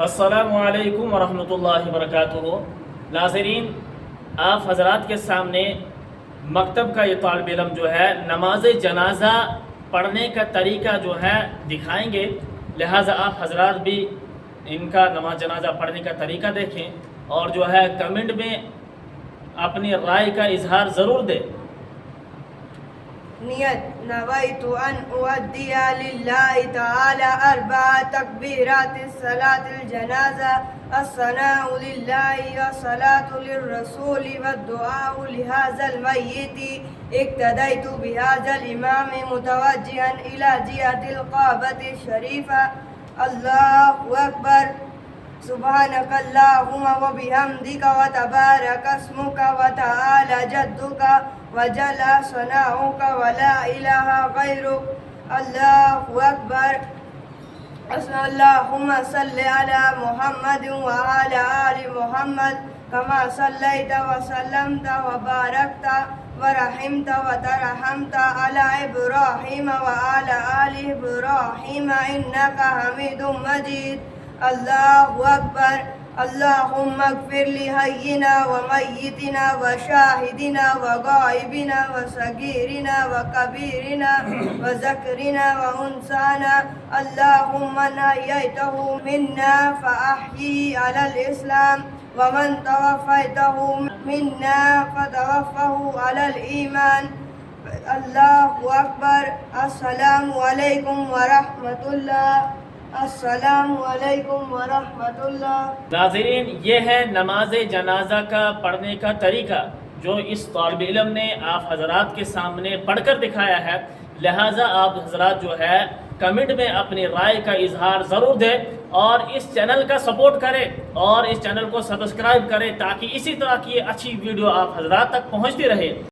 السلام علیکم ورحمۃ اللہ وبرکاتہ۔ ناظرین، آپ حضرات کے سامنے مکتب کا یہ طالب علم جو ہے نماز جنازہ پڑھنے کا طریقہ جو ہے دکھائیں گے، لہٰذا آپ حضرات بھی ان کا نماز جنازہ پڑھنے کا طریقہ دیکھیں اور جو ہے کمنٹ میں اپنی رائے کا اظہار ضرور دیں۔ نیت: نویت ان اؤدی للہ تعالی 4 تکبیرات الصلاۃ الجنازہ، الثناء للہ والصلاۃ للرسول والدعاء لهذا المیت۔ اقتدیت بهذا الامام متوجہا الى جهة الکعبۃ الشریفہ۔ اللہ اکبر۔ سبحانک اللہم وبحمدک وتبارک اسمک وتعالی جدک وجل ثناؤک ولا الہ غیرک۔ اللہ اکبر۔ اللہم صل علی محمد وعلی آل محمد کما صلیت وسلمت وبارکت ورحمت وترحمت علی ابراہیم وعلی آل ابراہیم انک حمید مجید۔ اللہ اکبر۔ اللہم اغفر لحینا ومیتنا وشاہدنا وغائبنا وصغیرنا وکبیرنا وذکرنا وانثانا۔ اللہم من احییتہ منا فاحیہ علی الاسلام ومن توفیتہ منا فتوفہ علی الایمان۔ اللہ اکبر۔ السلام علیکم ورحمۃ اللہ۔ السلام علیکم ورحمۃ اللہ۔ ناظرین، یہ ہے نماز جنازہ کا پڑھنے کا طریقہ جو اس طالب علم نے آپ حضرات کے سامنے پڑھ کر دکھایا ہے، لہٰذا آپ حضرات جو ہے کمنٹ میں اپنی رائے کا اظہار ضرور دیں اور اس چینل کا سپورٹ کریں اور اس چینل کو سبسکرائب کریں تاکہ اسی طرح کی اچھی ویڈیو آپ حضرات تک پہنچتی رہے۔